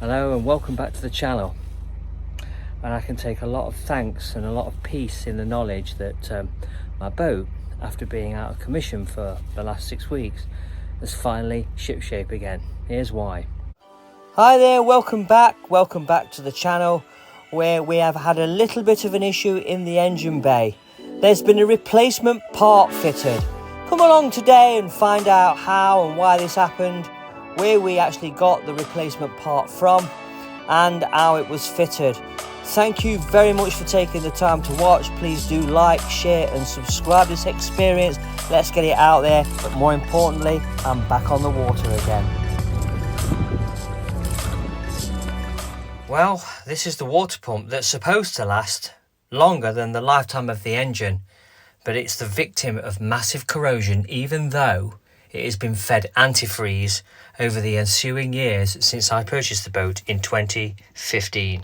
Hello and welcome back to the channel. And I can take a lot of thanks and a lot of peace in the knowledge that my boat, after being out of commission for the last 6 weeks, is finally shipshape again. Here's why. Hi there, welcome back to the channel, where we have had a little bit of an issue in the engine bay. There's been a replacement part fitted. Come along today and find out how and why this happened, where we actually got the replacement part from, and how it was fitted. Thank you very much for taking the time to watch. Please do like, share and subscribe this experience. Let's get it out there, but more importantly, I'm back on the water again. Well, this is the water pump that's supposed to last longer than the lifetime of the engine, but it's the victim of massive corrosion, even though it has been fed antifreeze over the ensuing years since I purchased the boat in 2015.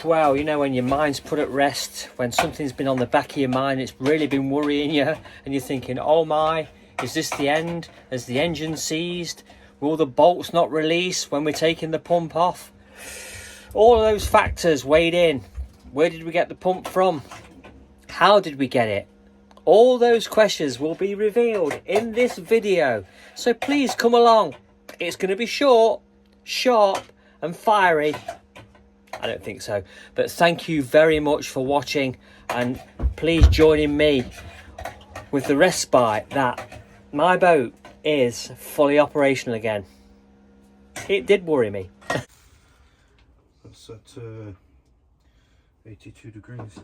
Wow, you know, when your mind's put at rest, when something's been on the back of your mind, it's really been worrying you, and you're thinking, oh my, is this the end? Has the engine seized? Will the bolts not release when we're taking the pump off? All of those factors weighed in. Where did we get the pump from? How did we get it? All those questions will be revealed in this video, so please come along. It's going to be short, sharp and fiery. I don't think so, but thank you very much for watching, and please join in me with the respite that my boat is fully operational again. It did worry me. That's at 82 degrees.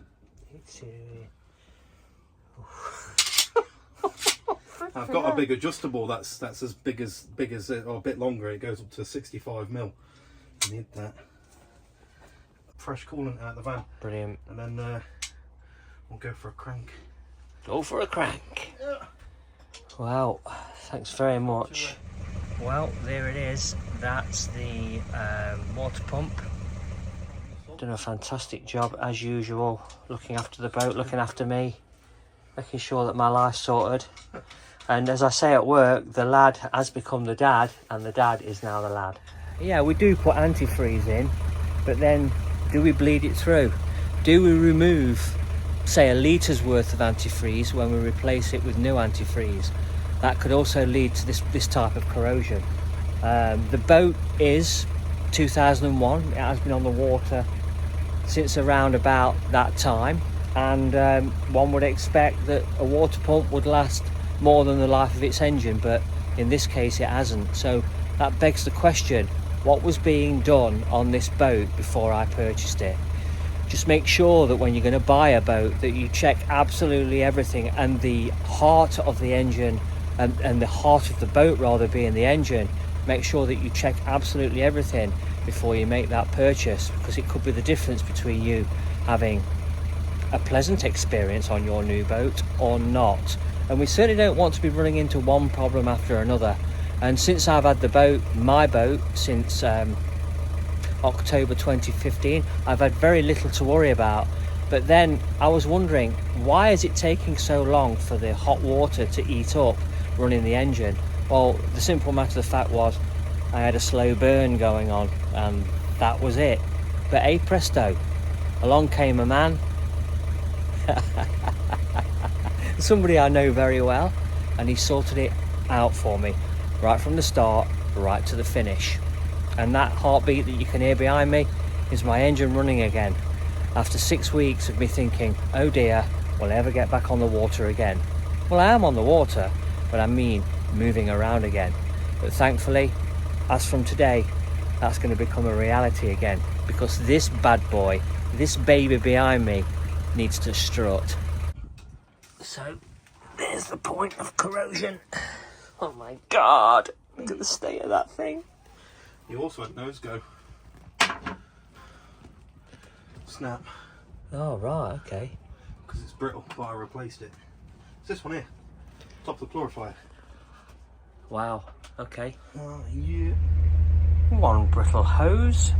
I've got a big adjustable that's as big as or a bit longer. It goes up to 65 mil. I need that. Fresh coolant out the van. Brilliant. And then we'll go for a crank. Go for a crank. Yeah. Wow, thanks very much. Well, there it is. That's the water pump. Done a fantastic job as usual, looking after the boat, looking after me, making sure that my life's sorted. And as I say at work, the lad has become the dad, and the dad is now the lad. Yeah, we do put antifreeze in, but then do we bleed it through? Do we remove, say, a litre's worth of antifreeze when we replace it with new antifreeze? That could also lead to this type of corrosion. The boat is 2001. It has been on the water since around about that time, and one would expect that a water pump would last more than the life of its engine, but in this case it hasn't. So that begs the question, what was being done on this boat before I purchased it? Just make sure that when you're going to buy a boat that you check absolutely everything, and the heart of the engine and the heart of the boat rather being the engine, make sure that you check absolutely everything before you make that purchase, because it could be the difference between you having a pleasant experience on your new boat or not. And we certainly don't want to be running into one problem after another. And since I've had the boat, my boat, since October 2015, I've had very little to worry about. But then I was wondering, why is it taking so long for the hot water to eat up running the engine? Well, the simple matter of the fact was I had a slow burn going on, and that was it. But hey presto, along came a man, somebody I know very well, and he sorted it out for me right from the start right to the finish. And that heartbeat that you can hear behind me is my engine running again after 6 weeks of me thinking, oh dear, will I ever get back on the water again? Well, I am on the water, but I mean moving around again. But thankfully, as from today, that's going to become a reality again, because this bad boy, this baby behind me, needs to strut. So there's the point of corrosion. Oh my god, look at the state of that thing. You also had nose go. Snap. Oh right, okay. Because it's brittle, but I replaced it. It's this one here. Top of the chlorifier. Wow, okay. Oh yeah. One brittle hose.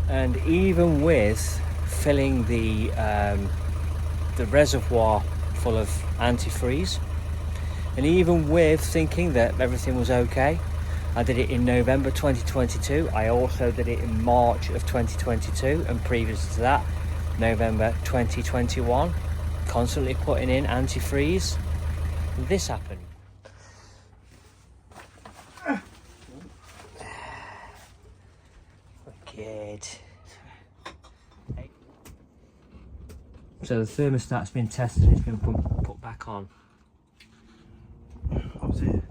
And even with filling the reservoir full of antifreeze, and even with thinking that everything was okay, I did it in November 2022. I also did it in March of 2022, and previous to that, November 2021. Constantly putting in antifreeze. This happened. Good. So the thermostat's been tested and it's been put back on. That was it.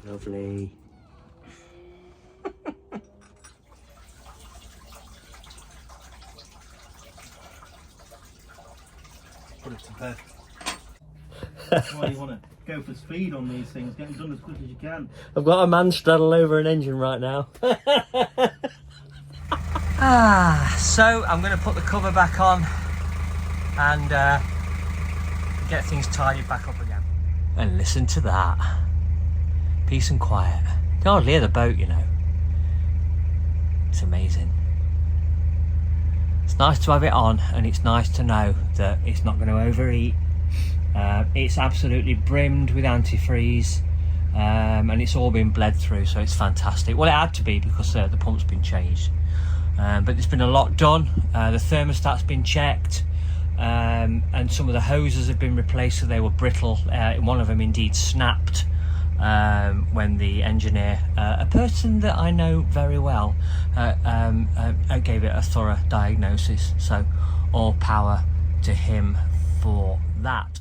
Lovely. Put it to bed. Why you want to go for speed on these things, get them done as quick as you can. I've got a man straddled over an engine right now. So I'm going to put the cover back on and get things tidied back up again. And listen to that. Peace and quiet. You can hardly hear the boat, you know. It's amazing. It's nice to have it on, and it's nice to know that it's not going to overheat. It's absolutely brimmed with antifreeze, and it's all been bled through, so it's fantastic. Well, it had to be because the pump's been changed, but there's been a lot done. The thermostat's been checked, and some of the hoses have been replaced, so they were brittle. One of them indeed snapped when the engineer, a person that I know very well, gave it a thorough diagnosis, so all power to him for that.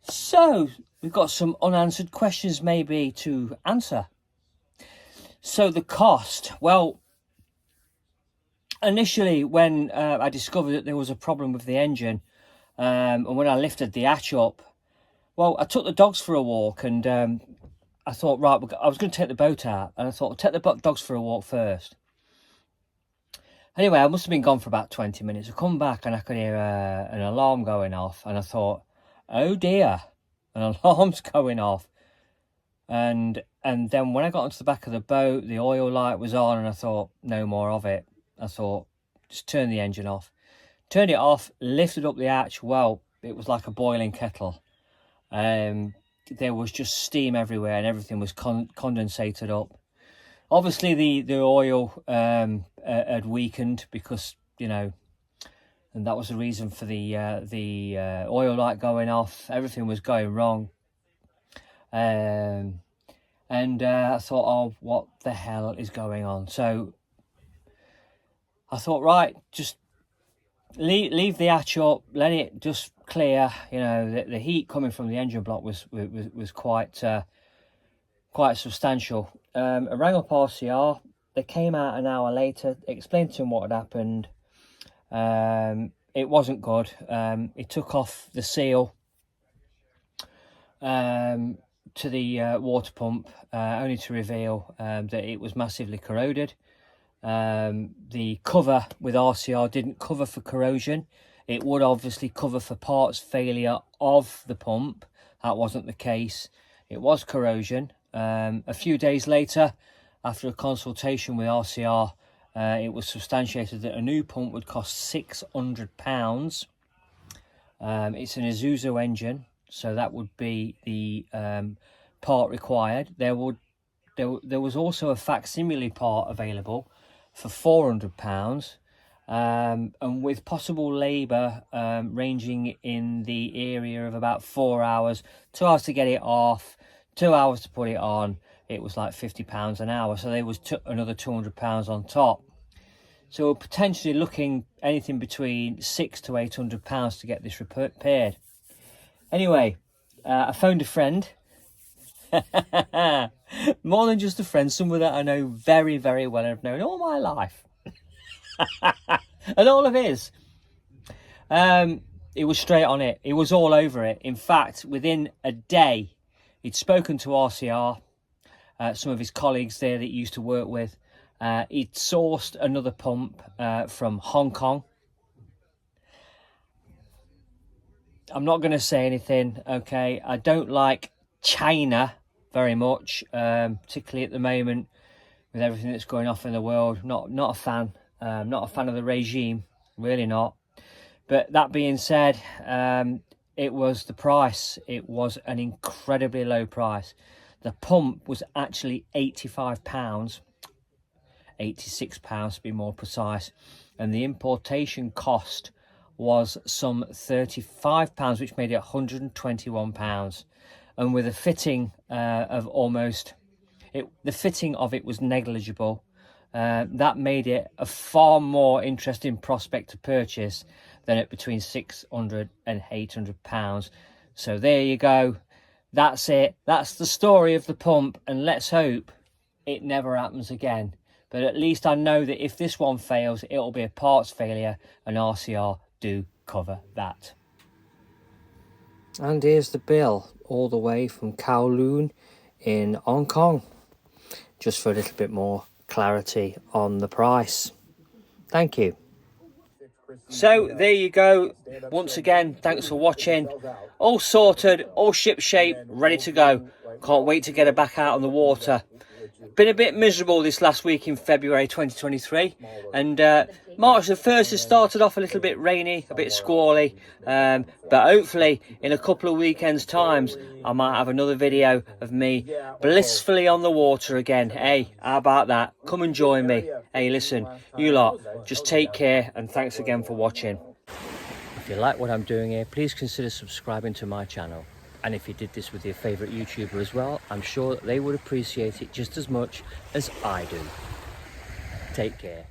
So we've got some unanswered questions maybe to answer. So the cost, well, initially when I discovered that there was a problem with the engine, and when I lifted the hatch up, well, I took the dogs for a walk, and I thought, right, I was going to take the boat out, and I thought, take the dogs for a walk first. Anyway, I must have been gone for about 20 minutes. I come back and I could hear an alarm going off, and I thought, oh dear, an alarm's going off. And then when I got onto the back of the boat, the oil light was on, and I thought, no more of it. I thought, just turn the engine off. Turned it off, lifted up the hatch. Well, it was like a boiling kettle. There was just steam everywhere, and everything was condensated up. Obviously, the oil had weakened because, you know, and that was the reason for the oil light going off. Everything was going wrong. And I thought, oh, what the hell is going on? So I thought, right, just leave the hatch up, let it just clear. You know, the heat coming from the engine block was quite substantial. I rang up RCR. They came out an hour later, explained to them what had happened. It wasn't good. It took off the seal to the water pump, only to reveal that it was massively corroded. The cover with RCR didn't cover for corrosion. It would obviously cover for parts failure of the pump. That wasn't the case. It was corrosion. A few days later, after a consultation with RCR, it was substantiated that a new pump would cost £600. It's an Isuzu engine, so that would be the part required. There was also a facsimile part available for £400, and with possible labour ranging in the area of about 4 hours, 2 hours to get it off, 2 hours to put it on. It was like £50 an hour, so there was another £200 on top. So we're potentially looking anything between £600 to £800 to get this repaired. Anyway, I phoned a friend. More than just a friend, someone that I know very, very well and I've known all my life. And all of his. He was straight on it. He was all over it. In fact, within a day, he'd spoken to RCR, some of his colleagues there that he used to work with. He'd sourced another pump from Hong Kong. I'm not going to say anything, okay? I don't like China very much, particularly at the moment with everything that's going off in the world. Not a fan. Not a fan of the regime, really not. But that being said, it was the price. It was an incredibly low price. The pump was actually £85, £86 to be more precise, and the importation cost was some £35, which made it £121. And with a fitting of almost, the fitting of it was negligible. That made it a far more interesting prospect to purchase than at between £600 and £800. So there you go. That's it. That's the story of the pump, and let's hope it never happens again. But at least I know that if this one fails, it'll be a parts failure, and RCR do cover that. And here's the bill, all the way from Kowloon in Hong Kong, just for a little bit more clarity on the price. Thank you. So there you go. Once again, thanks for watching. All sorted, all ship shape, ready to go. Can't wait to get her back out on the water. Been a bit miserable this last week in February 2023, and March the 1st has started off a little bit rainy, a bit squally, but hopefully in a couple of weekends times I might have another video of me blissfully on the water again. Hey, how about that? Come and join me. Hey, listen, you lot, just take care, and thanks again for watching. If you like what I'm doing here, please consider subscribing to my channel. And if you did this with your favourite YouTuber as well, I'm sure that they would appreciate it just as much as I do. Take care.